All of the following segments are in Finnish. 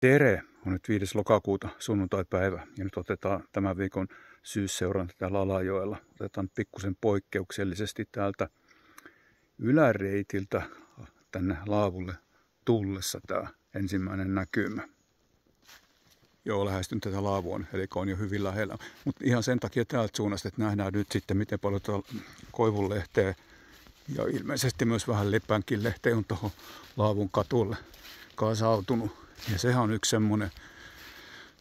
Tere! On nyt 5. lokakuuta sunnuntaipäivä ja nyt otetaan tämän viikon syysseuranta täällä Alajoella. Otetaan pikkusen poikkeuksellisesti täältä yläreitiltä tänne Laavulle tullessa tämä ensimmäinen näkymä. Joo, lähestyn tätä Laavua, eli on jo hyvin lähellä. Mutta ihan sen takia täältä suunnasta, että nähdään nyt sitten miten paljon koivunlehteä ja ilmeisesti myös vähän lepänkin lehteä on tuohon Laavun katulle kasautunut. Ja sehän on yksi semmoinen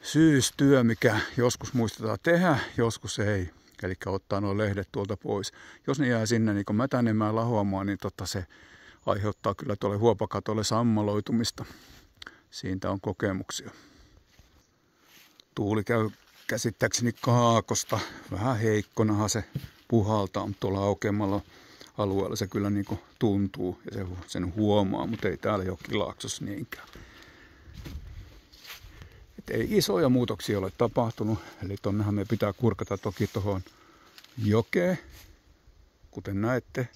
syystyö, mikä joskus muistetaan tehdä, joskus ei. Eli ottaa nuo lehdet tuolta pois. Jos ne jää sinne niin mätänemään lahoamaan, niin se aiheuttaa kyllä tuolle huopakatolle sammaloitumista. Siitä on kokemuksia. Tuuli käy käsittääkseni kaakosta. Vähän heikkonahan se puhaltaa, mutta tuolla aukeamalla alueella se kyllä niin tuntuu ja sen huomaa, mutta ei täällä Jokilaaksossa niinkään. Ei isoja muutoksia ole tapahtunut, eli tonnehan me pitää kurkata toki tuohon jokeen. Kuten näette,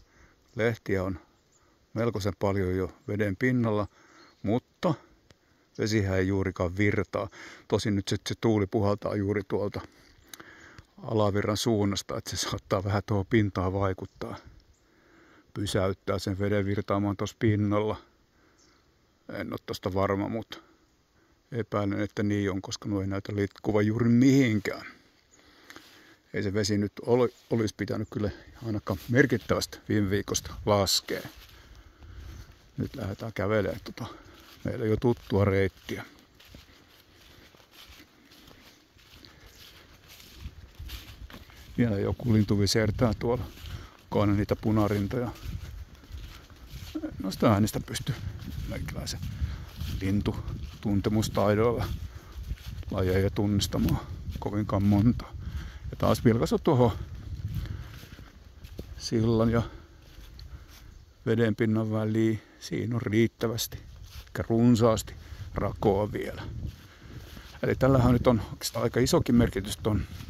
lehtiä on melkoisen paljon jo veden pinnalla, mutta vesihän ei juurikaan virtaa. Tosin nyt se tuuli puhaltaa juuri tuolta alavirran suunnasta, että se saattaa vähän tuohon pintaan vaikuttaa. Pysäyttää sen veden virtaamaan tuossa pinnalla. En ole tosta varma, mutta epäilen, että niin on, koska nuo ei näytä litkuva juuri mihinkään. Ei se vesi nyt olisi pitänyt kyllä ainakaan merkittävästi viime viikosta laskea. Nyt lähdetään kävelemään meillä jo tuttua reittiä. Vielä joku lintu visertää tuolla. Koina niitä punarintoja. Noista äänistä pystyy meikäläisen lintutuntemustaidoilla lajeja tunnistamaan kovinkaan monta. Ja taas vilkaisu tuohon sillan ja vedenpinnan väliin. Siinä on riittävästi, eikä runsaasti rakoa vielä. Eli tällähän nyt on oikeastaan aika isokin merkitys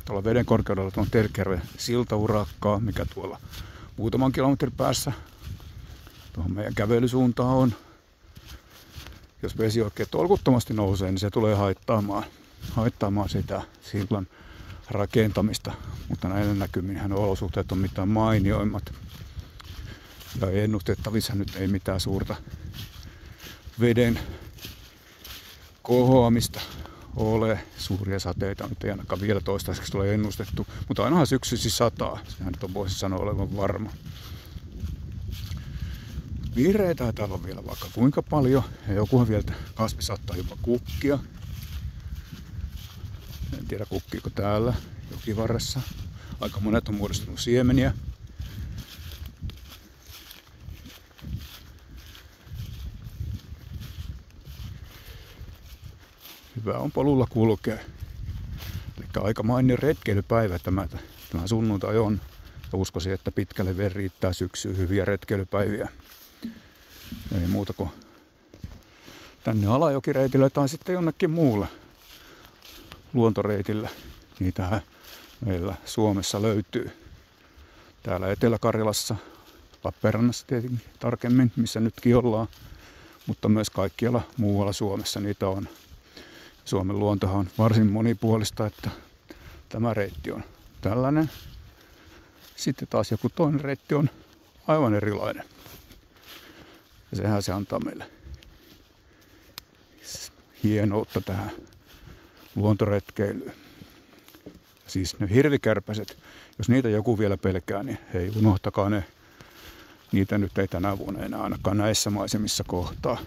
tuolla veden korkeudella tuon Terkjärven siltaurakkaa, mikä tuolla muutaman kilometrin päässä tuohon meidän kävelysuuntaan on. Jos vesi oikein tolkuttomasti nousee, niin se tulee haittaamaan sitä sillan rakentamista. Mutta näillä näkyminhän olosuhteet on mitään mainioimmat. Ja ennustettavissa nyt ei mitään suurta veden kohoamista ole. Suuria sateita nyt ei ainakaan vielä toistaiseksi ole ennustettu. Mutta ainahan syksyisin sataa. Sehän nyt on voisi sanoa olevan varma. Vihreitä täällä on vielä vaikka kuinka paljon. Ja jokuhan vielä kasvi saattaa jopa kukkia. En tiedä kukkiiko täällä jokivarressa. Aika monet on muodostunut siemeniä. Hyvä on polulla kulkea. Eli aika mainio retkeilypäivä tämä sunnuntai on. Ja uskoisin, että pitkälle vielä riittää syksyyn hyviä retkeilypäiviä. Ei muuta kuin tänne Alajokireitille tai sitten jonnekin muulle luontoreitille. Niitähän meillä Suomessa löytyy. Täällä Etelä-Karjalassa, Lappeenrannassa tietenkin tarkemmin, missä nytkin ollaan. Mutta myös kaikkialla muualla Suomessa niitä on. Suomen luontohan on varsin monipuolista, että tämä reitti on tällainen. Sitten taas joku toinen reitti on aivan erilainen. Ja sehän se antaa meille hienoutta tähän luontoretkeilyyn. Siis ne hirvikärpäset, jos niitä joku vielä pelkää, niin hei, unohtakaa ne. Niitä nyt ei tänä vuonna enää ainakaan näissä maisemissa kohtaa.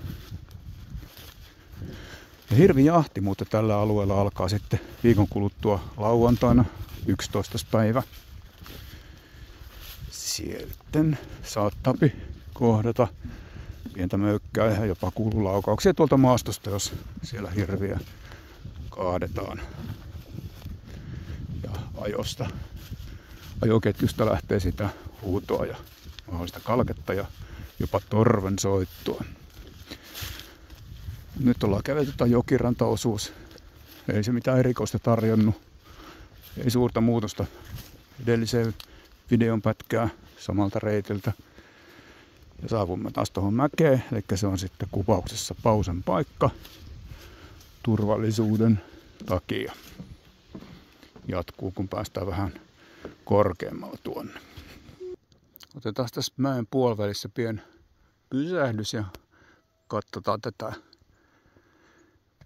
Ja hirvijahti muuten tällä alueella alkaa sitten viikon kuluttua lauantaina 11. päivä. Sitten saattaa kohdata pientä möykkää ja jopa kuuluu laukauksia tuolta maastosta, jos siellä hirviä kaadetaan. Ja ajoketjusta lähtee sitä huutoa ja mahdollista kalketta ja jopa torven soittua. Nyt ollaan kävelty tämä jokirantaosuus. Ei se mitään erikoista tarjonnut. Ei suurta muutosta edelliseen videon pätkää samalta reitiltä. Ja saavumme taas tuohon mäkeen, eli se on sitten kuvauksessa pausen paikka. turvallisuuden takia. Jatkuu, kun päästään vähän korkeammalla tuonne. Otetaan tässä mäen puolivälissä pieni pysähdys ja katsotaan tätä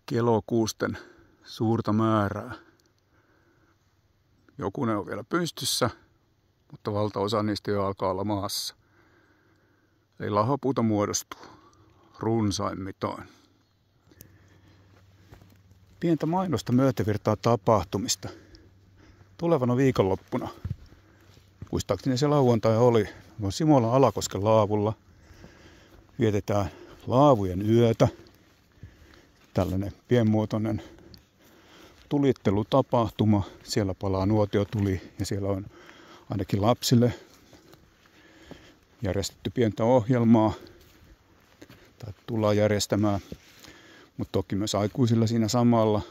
kelokuusten suurta määrää. Jokunen on vielä pystyssä, mutta valtaosa niistä jo alkaa olla maassa. Eli lahopuuta muodostuu runsaimmitoin. Pientä mainosta myötävirtaa tapahtumista. Tulevana viikonloppuna, muistaakseni se lauantai oli, Simolan Alakosken laavulla vietetään laavujen yötä. Tällainen pienmuotoinen tulittelutapahtuma. Siellä palaa nuotiotuli ja siellä on ainakin lapsille järjestetty pientä ohjelmaa. Tai tullaan järjestämään, mutta toki myös aikuisilla siinä samalla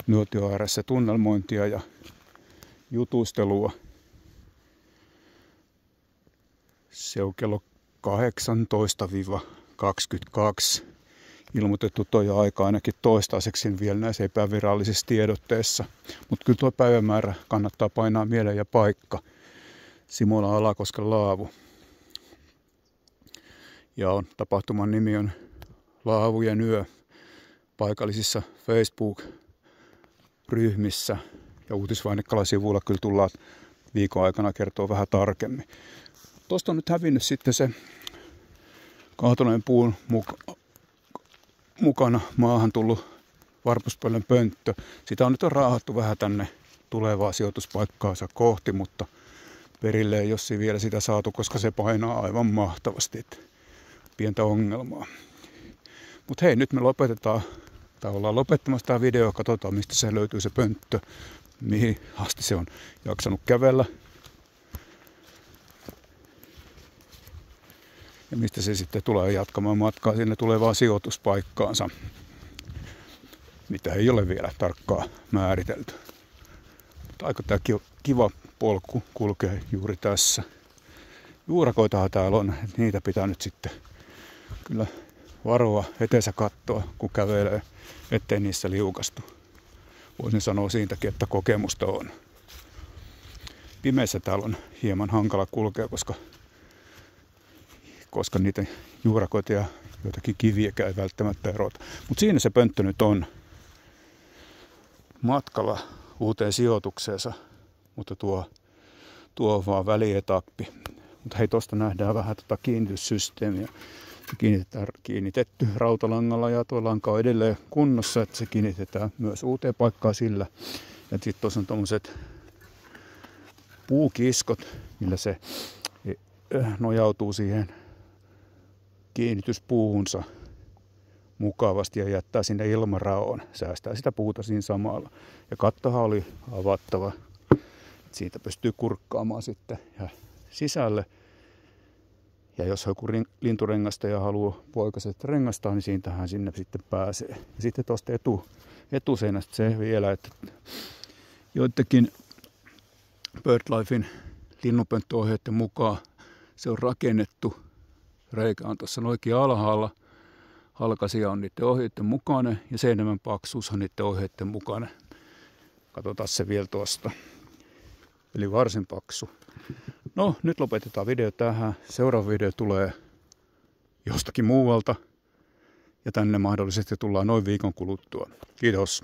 nuotio ääressä tunnelmointia ja jutustelua. Se on kello 18-22. Ilmoitettu toi aika ainakin toistaiseksi vielä näissä epävirallisissa tiedotteissa. Mutta kyllä tuo päivämäärä kannattaa painaa mieleen ja paikka. Simolan Alakosken laavu. Ja tapahtuman nimi on Laavujen yö paikallisissa Facebook-ryhmissä. Ja Uutisvainikkalan sivuilla kyllä tullaan viikon aikana kertoa vähän tarkemmin. Tuosta on nyt hävinnyt sitten se kaatuneen puun mukana maahan tullut varpuspöllön pönttö. Sitä on nyt raahattu vähän tänne tulevaa sijoituspaikkaansa kohti, mutta perille ei ole vielä sitä saatu, koska se painaa aivan mahtavasti. Että pientä ongelmaa. Mutta hei, nyt me lopetetaan, tai ollaan lopettamassa tämä video, katsotaan mistä se löytyy se pönttö, mihin asti se on jaksanut kävellä. Ja mistä se sitten tulee jatkamaan matkaa sinne tulevaan sijoituspaikkaansa, mitä ei ole vielä tarkkaan määritelty. Mutta aika tämä kiva polku kulkee juuri tässä. Juurakoitahan täällä on, että niitä pitää nyt sitten kyllä varoa eteensä kattoa, kun kävelee, ettei niissä liukastu. Voisin sanoa siitäkin, että kokemusta on. Pimeässä täällä on hieman hankala kulkea, koska niitä juurakoita ja joitakin kiviäkään ei välttämättä erota. Mutta siinä se pönttö nyt on matkalla uuteen sijoitukseensa, mutta tuo on vaan välietappi. Mutta hei, tuosta nähdään vähän kiinnityssysteemiä. Kiinnitetty rautalangalla ja tuo lanka on edelleen kunnossa, että se kiinnitetään myös uuteen paikkaan sillä. Ja sitten tuossa on tommoset puukiskot, millä se nojautuu siihen kiinnityspuuhunsa mukavasti ja jättää sinne ilmaraon. Säästää sitä puuta siinä samalla. Ja kattohan oli avattava. Siitä pystyy kurkkaamaan sitten ja sisälle. Ja jos joku linturengastaja haluaa poikaset rengastaa, niin siitähän sinne sitten pääsee. Ja sitten tuosta etuseinästä se vielä, että joidenkin BirdLifein linnunpönttöohjeiden mukaan se on rakennettu. Reikä on tuossa oikein alhaalla. Halkasia on niiden ohjeiden mukainen ja seinämän paksuus on niiden ohjeiden mukainen. Katsotaan se vielä tuosta. Eli varsin paksu. No, nyt lopetetaan video tähän. Seuraava video tulee jostakin muualta. Ja tänne mahdollisesti tullaan noin viikon kuluttua. Kiitos.